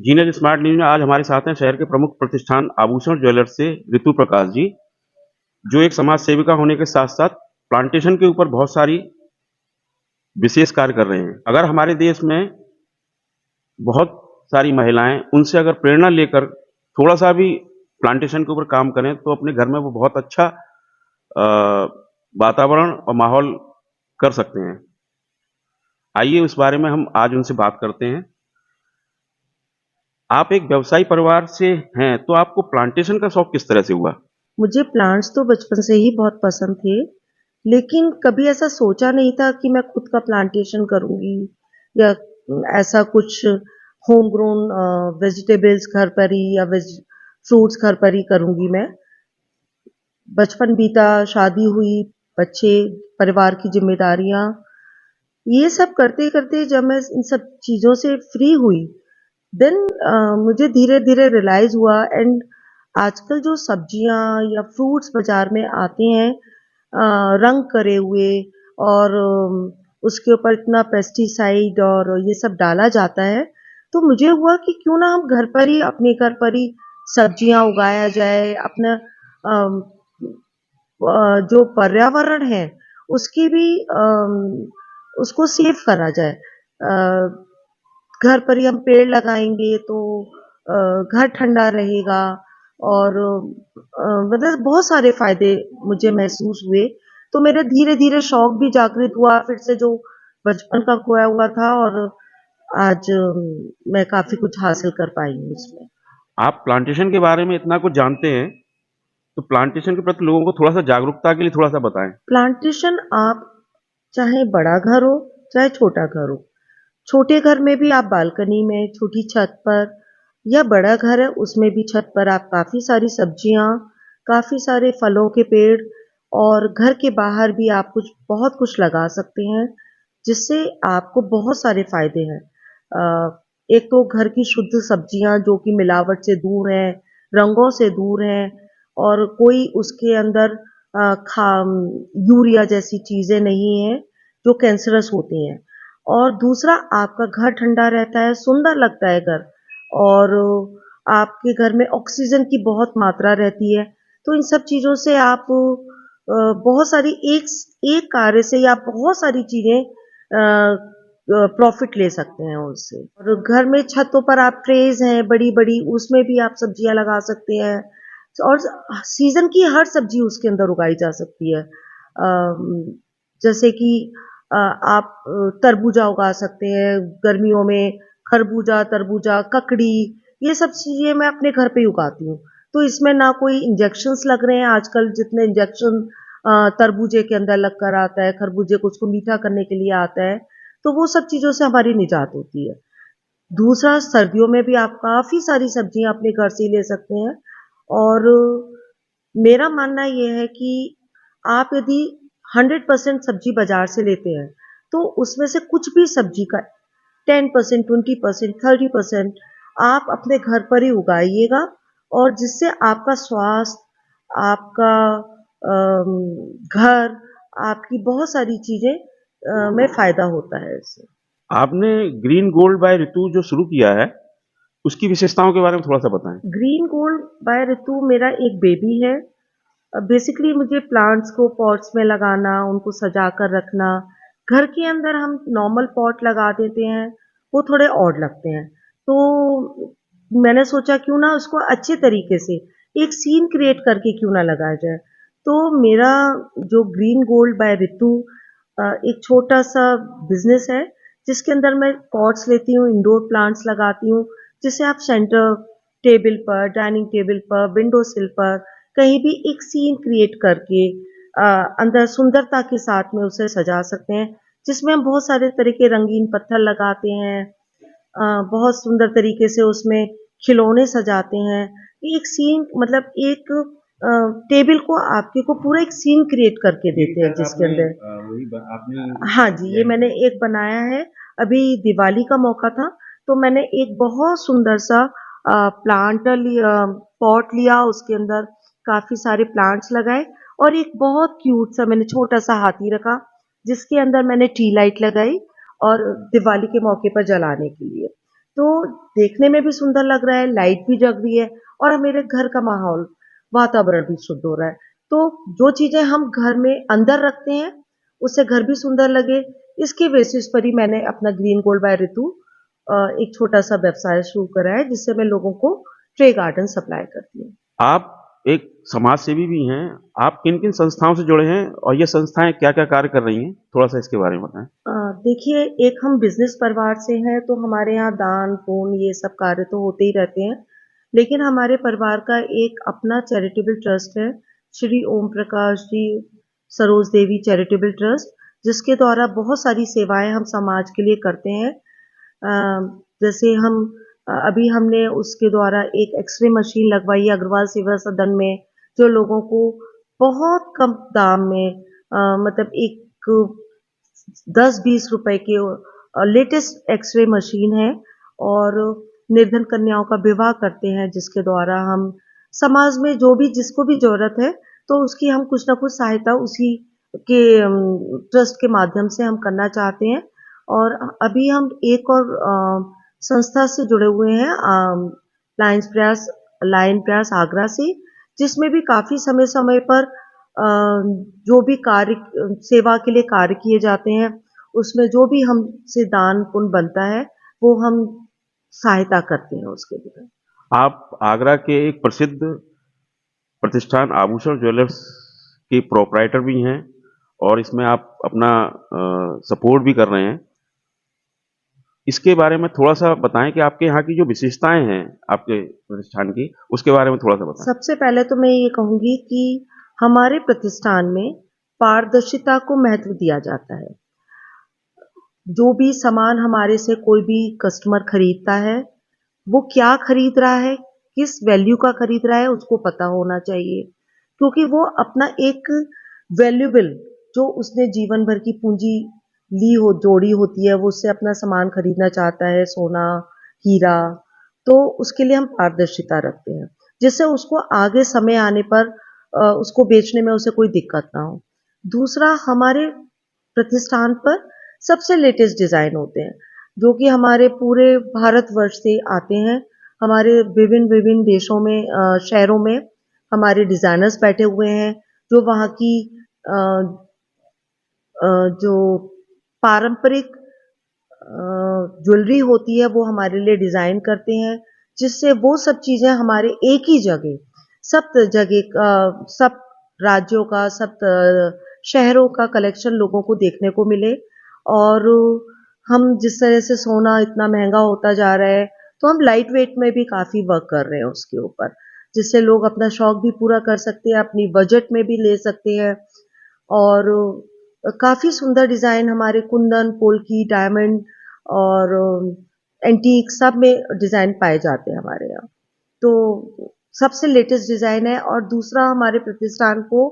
जीनत smart news में आज हमारे साथ हैं शहर के प्रमुख प्रतिष्ठान आभूषण ज्वेलर्स से ऋतु प्रकाश जी, जो एक समाज सेविका होने के साथ साथ प्लांटेशन के ऊपर बहुत सारी विशेष कार्य कर रहे हैं। अगर हमारे देश में बहुत सारी महिलाएं उनसे अगर प्रेरणा लेकर थोड़ा सा भी प्लांटेशन के ऊपर काम करें तो अपने घर में वो बहुत अच्छा वातावरण और माहौल कर सकते हैं। आइए उस बारे में हम आज उनसे बात करते हैं। आप एक व्यवसायी परिवार से हैं, तो आपको प्लांटेशन का शौक किस तरह से हुआ? मुझे प्लांट्स तो बचपन से ही बहुत पसंद थे, लेकिन कभी ऐसा सोचा नहीं था कि मैं खुद का प्लांटेशन करूँगी या ऐसा कुछ होम ग्रोन वेजिटेबल्स घर पर ही या फ्रूट्स घर पर ही करूँगी मैं। बचपन बीता, शादी हुई, बच्चे, परिवार की ज़िम्मेदारियाँ, ये सब करते-करते जब मैं इन सब चीज़ों से फ्री हुई, देन मुझे धीरे-धीरे रियलाइज़ हुआ एंड आजकल जो सब्जियां या फ्रूट्स बाजार में आते हैं रंग करे हुए और उसके ऊपर इतना पेस्टिसाइड और ये सब डाला जाता है, तो मुझे हुआ कि क्यों ना हम घर पर ही अपने घर पर ही सब्जियां उगाया जाए, अपना अम, जो पर्यावरण है उसकी भी उसको सेव करा जाए। घर पर ही हम पेड़ लगाएंगे तो घर ठंडा रहेगा और मतलब बहुत सारे फायदे मुझे महसूस हुए। तो मेरा धीरे धीरे शौक भी जागृत हुआ फिर से, जो बचपन का खोया हुआ था, और आज मैं काफी कुछ हासिल कर पाई हूँ इसमें। आप प्लांटेशन के बारे में इतना कुछ जानते हैं, तो प्लांटेशन के प्रति लोगों को थोड़ा सा जागरूकता के लिए थोड़ा सा बताएं। प्लांटेशन आप चाहे बड़ा घर हो चाहे छोटा घर हो, छोटे घर में भी आप बालकनी में, छोटी छत पर, या बड़ा घर है उसमें भी छत पर आप काफ़ी सारी सब्जियां, काफ़ी सारे फलों के पेड़, और घर के बाहर भी आप कुछ बहुत कुछ लगा सकते हैं जिससे आपको बहुत सारे फायदे हैं। एक तो घर की शुद्ध सब्जियां जो कि मिलावट से दूर हैं, रंगों से दूर हैं, और कोई उसके अंदर खा यूरिया जैसी चीज़ें नहीं हैं जो कैंसरस होती हैं। और दूसरा, आपका घर ठंडा रहता है, सुंदर लगता है घर, और आपके घर में ऑक्सीजन की बहुत मात्रा रहती है। तो इन सब चीज़ों से आप बहुत सारी एक एक कार्य से या बहुत सारी चीज़ें प्रॉफिट ले सकते हैं उससे। और घर में छतों पर आप ट्रेज हैं बड़ी बड़ी, उसमें भी आप सब्जियां लगा सकते हैं, और सीजन की हर सब्जी उसके अंदर उगाई जा सकती है। जैसे कि आप तरबूजा उगा सकते हैं गर्मियों में, खरबूजा, तरबूजा, ककड़ी, ये सब चीज़ें मैं अपने घर पे ही उगाती हूँ। तो इसमें ना कोई इंजेक्शंस लग रहे हैं, आजकल जितने इंजेक्शन तरबूजे के अंदर लग कर आता है, खरबूजे को उसको मीठा करने के लिए आता है, तो वो सब चीज़ों से हमारी निजात होती है। दूसरा, सर्दियों में भी आप काफ़ी सारी सब्जियां अपने घर से ही ले सकते हैं, और मेरा मानना ये है कि आप यदि 100% सब्जी बाजार से लेते हैं तो उसमें से कुछ भी सब्जी का 10%, 20%, 30% आप अपने घर पर ही उगाइएगा, और जिससे आपका स्वास्थ्य, आपका घर, आपकी बहुत सारी चीजें में फायदा होता है इससे। आपने ग्रीन गोल्ड बाय ऋतु जो शुरू किया है, उसकी विशेषताओं के बारे में थोड़ा सा बताएं। ग्रीन गोल्ड बाय ऋतु मेरा एक बेबी है। बेसिकली मुझे प्लांट्स को पॉट्स में लगाना, उनको सजा कर रखना, घर के अंदर हम नॉर्मल पॉट लगा देते हैं, वो थोड़े ऑड लगते हैं। तो मैंने सोचा क्यों ना उसको अच्छे तरीके से एक सीन क्रिएट करके क्यों ना लगाया जाए। तो मेरा जो ग्रीन गोल्ड बाय ऋतु एक छोटा सा बिजनेस है, जिसके अंदर मैं पॉट्स लेती हूँ, इंडोर प्लांट्स लगाती हूँ, जिसे आप सेंटर टेबल पर, डाइनिंग टेबल पर, विंडो सिल पर, कहीं भी एक सीन क्रिएट करके अंदर सुंदरता के साथ में उसे सजा सकते हैं, जिसमें हम बहुत सारे तरह के रंगीन पत्थर लगाते हैं, बहुत सुंदर तरीके से उसमें खिलौने सजाते हैं। एक सीन, मतलब एक टेबल को आपके को पूरा एक सीन क्रिएट करके देते हैं जिसके अंदर आपने। हाँ जी, ये मैंने एक बनाया है। अभी दिवाली का मौका था तो मैंने एक बहुत सुंदर सा प्लांट पॉट लिया, उसके अंदर काफी सारे प्लांट्स लगाए, और एक बहुत क्यूट सा मैंने छोटा सा हाथी रखा, जिसके अंदर मैंने टी लाइट लगाई और दिवाली के मौके पर जलाने के लिए। तो देखने में भी सुंदर लग रहा है, लाइट भी जग रही है और मेरे घर का माहौल, वातावरण भी शुद्ध हो रहा है। तो जो चीज़ें हम घर में अंदर रखते हैं, उससे घर भी सुंदर लगे, इसके बेसिस पर ही मैंने अपना ग्रीन गोल्ड बाय ऋतु एक छोटा-सा व्यवसाय शुरू करा है, जिससे मैं लोगों को ट्रे गार्डन सप्लाई करती हूँ। आप एक समाज सेवी भी हैं। आप किन-किन संस्थाओं से जुड़े हैं और ये संस्थाएँ क्या-क्या कार्य कर रही हैं? थोड़ा-सा इसके बारे में बताएँ। अ, देखिए, एक हम बिज़नेस परिवार से हैं, तो हमारे यहाँ दान, पुण्य ये सब कार्य तो होते ही रहते हैं। लेकिन हमारे परिवार का एक अपना चैरिटेबल ट्रस्ट है, श्री ओम प्रकाश जी सरोज देवी चैरिटेबल ट्रस्ट, जिसके द्वारा बहुत सारी सेवाएँ हम समाज के लिए करते हैं। जैसे हम अभी हमने उसके द्वारा एक एक्स-रे मशीन लगवाई है अग्रवाल सेवा सदन में, जो लोगों को बहुत कम दाम में मतलब एक 10-20 रुपए के लेटेस्ट एक्स-रे मशीन है और निर्धन कन्याओं का विवाह करते हैं, जिसके द्वारा हम समाज में जो भी जिसको भी ज़रूरत है, तो उसकी हम कुछ न कुछ सहायता उसी के ट्रस्ट के माध्यम से हम करना चाहते हैं। और अभी हम एक और संस्था से जुड़े हुए हैं लायंस प्रयास लायन प्रयास आगरा से, जिसमें भी काफ़ी समय-समय पर जो भी कार्य सेवा के लिए कार्य किए जाते हैं, उसमें जो भी हमसे दान पुण्य बनता है, वो हम सहायता करते हैं उसके लिए। आप आगरा के एक प्रसिद्ध प्रतिष्ठान आभूषण ज्वेलर्स के प्रोप्राइटर भी हैं और इसमें आप अपना सपोर्ट भी कर रहे हैं। इसके बारे में थोड़ा-सा बताएँ कि आपके यहाँ की जो विशेषताएँ हैं, आपके प्रतिष्ठान की, उसके बारे में थोड़ा-सा बताएँ? सबसे पहले तो मैं ये कहूँगी कि हमारे प्रतिष्ठान में पारदर्शिता को महत्व दिया जाता है। जो भी सामान हमारे से कोई भी कस्टमर खरीदता है, वो क्या खरीद रहा है, किस वैल्यू का खरीद रहा है, उसको पता होना चाहिए। क्योंकि वो अपना एक वैल्यूएबल जो उसने जीवन भर की पूँजी ली हो जोड़ी होती है, वो उससे अपना सामान खरीदना चाहता है, सोना, हीरा, तो उसके लिए हम पारदर्शिता रखते हैं, जिससे उसको आगे समय आने पर उसको बेचने में उसे कोई दिक्कत ना हो। दूसरा, हमारे प्रतिष्ठान पर सबसे लेटेस्ट डिज़ाइन होते हैं, जो कि हमारे पूरे भारतवर्ष से आते हैं। हमारे विभिन्न-विभिन्न देशों में शहरों में हमारे डिज़ाइनर्स बैठे हुए हैं, जो वहाँ की अ जो पारंपरिक ज्वेलरी होती है, वो हमारे लिए डिज़ाइन करते हैं, जिससे वो सब चीज़ें हमारे एक ही जगह, सब जगह का सब राज्यों का, सब शहरों का कलेक्शन लोगों को देखने को मिले और हम जिस तरह से सोना इतना महँगा होता जा रहा है, तो हम लाइट वेट में भी काफ़ी वर्क कर रहे हैं उसके ऊपर, जिससे लोग अपना शौक भी पूरा कर सकते हैं, अपनी बजट में भी ले सकते हैं और काफ़ी सुंदर डिज़ाइन हमारे कुंदन, पोल्की, डायमंड और एंटीक सब में डिज़ाइन पाए जाते हैं हमारे यहाँ। तो सबसे लेटेस्ट डिज़ाइन है और दूसरा हमारे प्रतिष्ठान को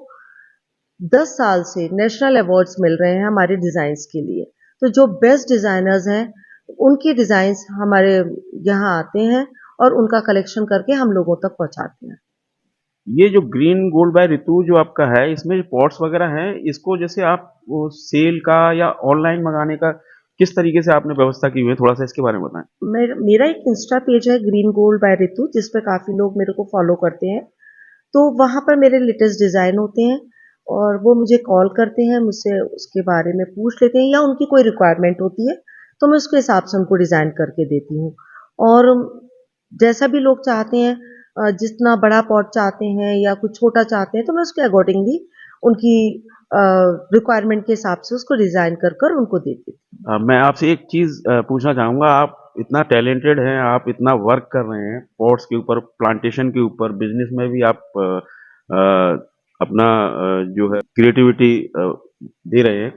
10 साल से नेशनल अवार्ड्स मिल रहे हैं हमारे डिज़ाइन्स के लिए। तो जो बेस्ट डिज़ाइनर्स हैं, उनके डिज़ाइन्स हमारे यहाँ आते हैं और उनका कलेक्शन करके हम लोगों तक पहुँचाते हैं। ये जो ग्रीन गोल्ड बाय ऋतु जो आपका है, इसमें जो पॉट्स वगैरह हैं, इसको जैसे आप वो सेल का या ऑनलाइन मँगाने का किस तरीके से आपने व्यवस्था की हुई है? थोड़ा-सा इसके बारे में बताएँ। मेरा एक इंस्टा पेज है ग्रीन गोल्ड बाय ऋतु, जिस पे काफ़ी लोग मेरे को फ़ॉलो करते हैं। तो वहाँ पर मेरे लेटेस्ट डिज़ाइन होते हैं और वो मुझे कॉल करते हैं, मुझसे उसके बारे में पूछ लेते हैं या उनकी कोई रिक्वायरमेंट होती है, तो मैं उसके हिसाब से उनको डिज़ाइन करके देती हूँ। और जैसा भी लोग चाहते हैं जितना बड़ा पॉट चाहते हैं या कुछ छोटा चाहते हैं, तो मैं उसके अकॉर्डिंगली उनकी रिक्वायरमेंट के हिसाब से उसको डिज़ाइन कर कर उनको दे देती हूँ। मैं आपसे एक चीज़ पूछना चाहूँगा, आप इतना टैलेंटेड हैं, आप इतना वर्क कर रहे हैं, पॉट्स के ऊपर, प्लांटेशन के ऊपर, बिज़नेस में भी आप अपना जो है क्रिएटिविटी दे रहे हैं।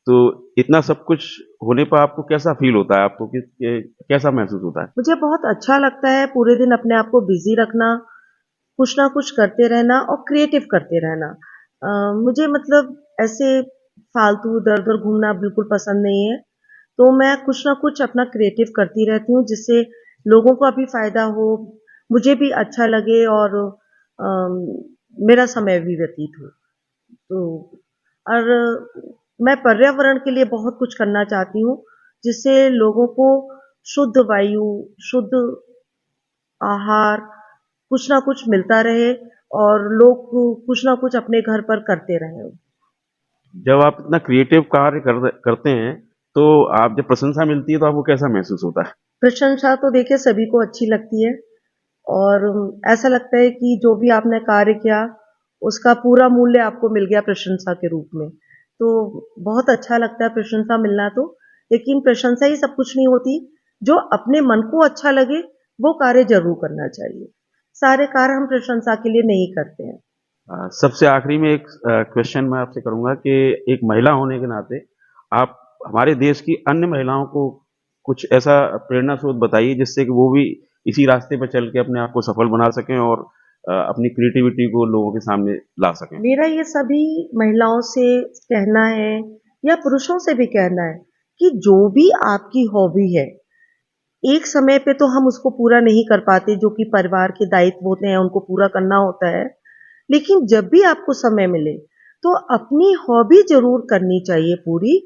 तो इतना सब कुछ होने पर आपको कैसा फ़ील होता है? आपको कैसा महसूस होता है? मुझे बहुत अच्छा लगता है पूरे दिन अपने आप को बिज़ी रखना, कुछ ना कुछ करते रहना और क्रिएटिव करते रहना। मुझे मतलब ऐसे फालतू इधर-उधर घूमना बिल्कुल पसंद नहीं है। तो मैं कुछ ना कुछ अपना क्रिएटिव करती रहती हूँ जिससे लोगों को भी फ़ायदा हो, मुझे भी अच्छा लगे और अम, मेरा समय भी व्यतीत हो। तो और मैं पर्यावरण के लिए बहुत कुछ करना चाहती हूँ, जिससे लोगों को शुद्ध वायु, शुद्ध आहार कुछ ना कुछ मिलता रहे और लोग कुछ ना कुछ अपने घर पर करते रहें। जब आप इतना क्रिएटिव कार्य करते हैं, तो आप जब प्रशंसा मिलती है तो आपको कैसा महसूस होता है? प्रशंसा तो देखिए सभी को अच्छी लगती है और ऐसा लगता है कि जो भी आपने कार्य किया उसका पूरा मूल्य आपको मिल गया प्रशंसा के रूप में। तो बहुत अच्छा लगता है प्रशंसा मिलना तो, लेकिन प्रशंसा ही सब कुछ नहीं होती। जो अपने मन को अच्छा लगे वो कार्य ज़रूर करना चाहिए। सारे कार्य हम प्रशंसा के लिए नहीं करते हैं। सबसे आखिरी में एक क्वेश्चन मैं आपसे करूँगा कि एक महिला होने के नाते आप हमारे देश की अन्य महिलाओं को कुछ ऐसा प्रेरणा स्रोत बताइए जिससे कि वो भी इसी रास्ते पर चल के अपने आप को सफल बना सकें और अपनी क्रिएटिविटी को लोगों के सामने ला सकें। मेरा ये सभी महिलाओं से कहना है या पुरुषों से भी कहना है कि जो भी आपकी हॉबी है, एक समय पे तो हम उसको पूरा नहीं कर पाते, जो कि परिवार के दायित्व होते हैं उनको पूरा करना होता है। लेकिन जब भी आपको समय मिले तो अपनी हॉबी जरूर करनी चाहिए पूरी,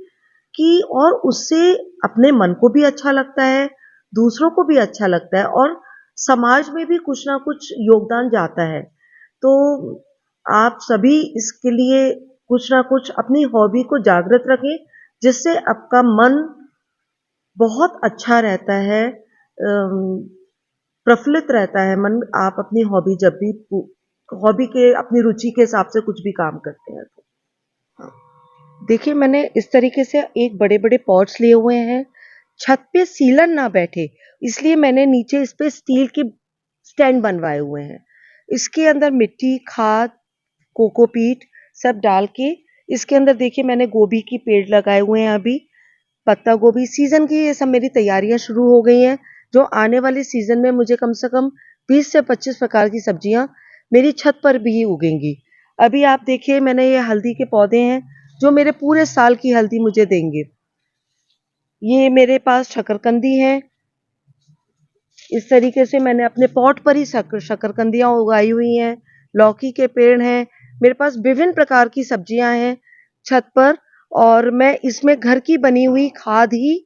कि और उससे अपने मन को भी अच्छा लगता है, दूसरों को भी अच्छा लगता है और समाज में भी कुछ ना कुछ योगदान जाता है। तो आप सभी इसके लिए कुछ ना कुछ अपनी हॉबी को जागृत रखें, जिससे आपका मन बहुत अच्छा रहता है, प्रफुल्लित रहता है मन। आप अपनी हॉबी जब भी हॉबी के अपनी रुचि के हिसाब से कुछ भी काम करते हैं तो देखिए मैंने इस तरीके से एक बड़े-बड़े पॉट्स लिए हुए हैं। छत पे सीलन ना बैठे, इसलिए मैंने नीचे इस पे स्टील के स्टैंड बनवाए हुए हैं। इसके अंदर मिट्टी, खाद, कोकोपीट सब डाल के इसके अंदर देखिए मैंने गोभी की पेड़ लगाए हुए हैं अभी। पत्ता गोभी सीज़न की ये सब मेरी तैयारियाँ शुरू हो गई हैं, जो आने वाले सीज़न में मुझे कम से कम 20 से 25 प्रकार की सब्जियाँ मेरी छत पर भी उगेंगी। अभी आप देखिए मैंने ये हल्दी के पौधे हैं, जो मेरे पूरे साल की हल्दी मुझे देंगे। ये मेरे पास शकरकंदी है, इस तरीके से मैंने अपने पॉट पर ही शकरकंदियाँ उगाई हुई हैं, लौकी के पेड़ हैं, मेरे पास विभिन्न प्रकार की सब्जियाँ हैं छत पर और मैं इसमें घर की बनी हुई खाद ही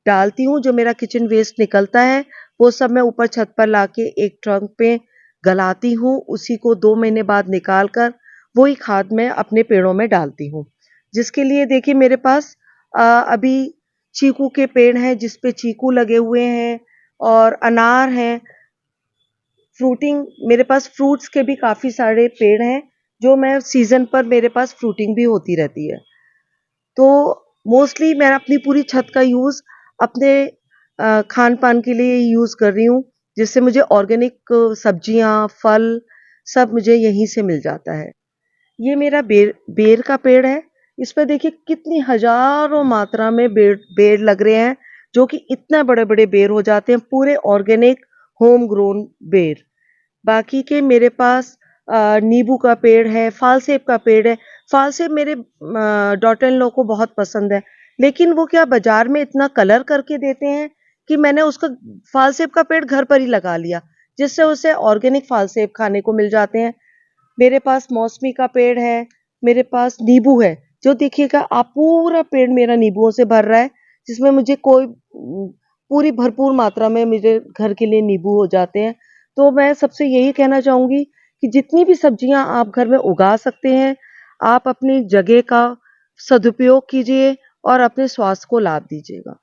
डालती हूँ, जो मेरा किचन वेस्ट निकलता है, वो सब मैं ऊपर छत पर लाके एक ट्रंक पे गलाती हूँ, उसी को 2 महीने बाद निकाल कर वही खाद मैं अपने पेड़ों में डालती हूँ। जिसके लिए देखिए मेरे पास अभी चीकू के पेड़ हैं, जिस पे चीकू लगे हुए हैं और अनार हैं। फ्रूटिंग मेरे पास फ्रूट्स के भी काफ़ी सारे पेड़ हैं, जो मैं सीज़न पर मेरे पास फ्रूटिंग भी होती रहती है। तो मोस्टली मैं अपनी पूरी छत का यूज़ अपने खान-पान के लिए यूज़ कर रही हूँ, जिससे मुझे ऑर्गेनिक सब्जियाँ, फल सब मुझे यहीं से मिल जाता है। ये मेरा बेर बेर का पेड़ है। इस पे देखिए कितनी हज़ारों मात्रा में बेर लग रहे हैं, जो कि इतना बड़े-बड़े बेर हो जाते हैं, पूरे ऑर्गेनिक होम ग्रोन बेर। बाकी के मेरे पास नींबू का पेड़ है, फालसेब का पेड़ है। फालसेब मेरे डॉटर इन लॉ को बहुत पसंद है, लेकिन वो क्या बाज़ार में इतना कलर करके देते हैं कि मैंने उसका फालसेब का पेड़ घर पर ही लगा लिया, जिससे उसे ऑर्गेनिक फालसेब खाने को मिल जाते हैं। मेरे पास मौसमी का पेड़ है, मेरे पास नींबू है, जो देखिएगा आप पूरा पेड़ मेरा नींबुओं से भर रहा है, जिसमें मुझे पूरी भरपूर मात्रा में मेरे घर के लिए नींबू हो जाते हैं। तो मैं सबसे यही कहना चाहूँगी कि जितनी भी सब्जियाँ आप घर में उगा सकते हैं, आप अपनी जगह का सदुपयोग कीजिए और अपने स्वास्थ्य को लाभ दीजिएगा।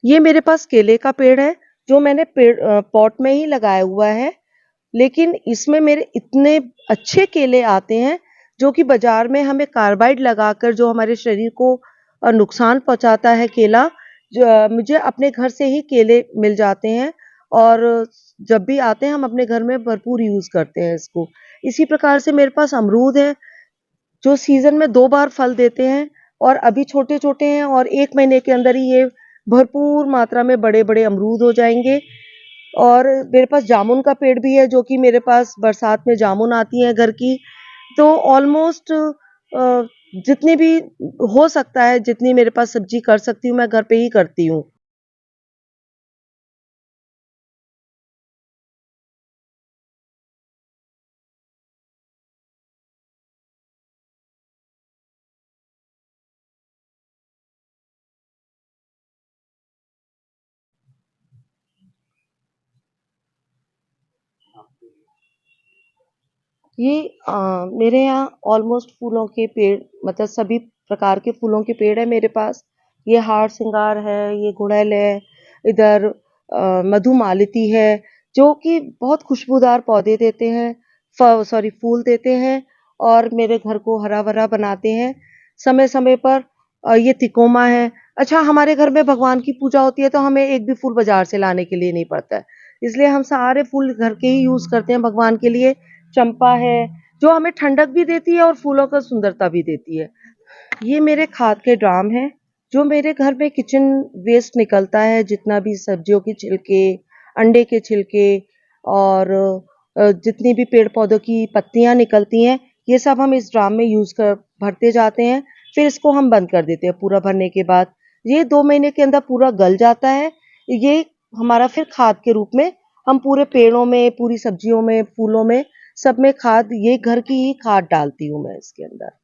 ये मेरे पास केले का पेड़ है, जो मैंने पॉट में ही लगाया हुआ है, लेकिन इसमें मेरे इतने अच्छे केले आते हैं, जो कि बाज़ार में हमें कार्बाइड लगाकर जो हमारे शरीर को नुकसान पहुँचाता है केला, मुझे अपने घर से ही केले मिल जाते हैं और जब भी आते हैं हम अपने घर में भरपूर यूज़ करते हैं इसको। इसी प्रकार से मेरे पास अमरूद है, जो सीज़न में 2 बार फल देते हैं और अभी छोटे-छोटे हैं और 1 महीने के अंदर ही ये भरपूर मात्रा में बड़े-बड़े अमरूद हो जाएँगे। और मेरे पास जामुन का पेड़ भी है, जो कि मेरे पास बरसात में जामुन आती हैं घर की। तो ऑलमोस्ट जितनी भी हो सकता है, जितनी मेरे पास सब्ज़ी कर सकती हूँ, मैं घर पे ही करती हूँ। ये मेरे यहाँ ऑलमोस्ट फूलों के पेड़, मतलब सभी प्रकार के फूलों के पेड़ है मेरे पास। ये हार श्रृंगार है, ये गुड़हल है, इधर मधुमालती है, जो कि बहुत खुशबूदार पौधे देते हैं, फूल देते हैं और मेरे घर को हरा भरा बनाते हैं समय समय पर। ये तिकोमा है। अच्छा, हमारे घर में भगवान की पूजा होती है तो हमें एक भी फूल बाजार से लाने के लिए नहीं पड़ता है, इसलिए हम सारे फूल घर के ही यूज करते हैं भगवान के लिए। चंपा है, जो हमें ठंडक भी देती है और फूलों का सुंदरता भी देती है। ये मेरे खाद के ड्राम हैं, जो मेरे घर में किचन वेस्ट निकलता है, जितना भी सब्जियों के छिलके, अंडे के छिलके और जितनी भी पेड़ पौधों की पत्तियां निकलती हैं, ये सब हम इस ड्राम में यूज कर भरते जाते हैं। फिर इसको हम बंद कर देते हैं। पूरा भरने के बाद ये 2 महीने के अंदर पूरा गल जाता है। ये हमारा फिर खाद के रूप में हम पूरे पेड़ों में, पूरी सब्जियों में, फूलों में, सब में खाद, ये घर की ही खाद डालती हूँ मैं इसके अंदर।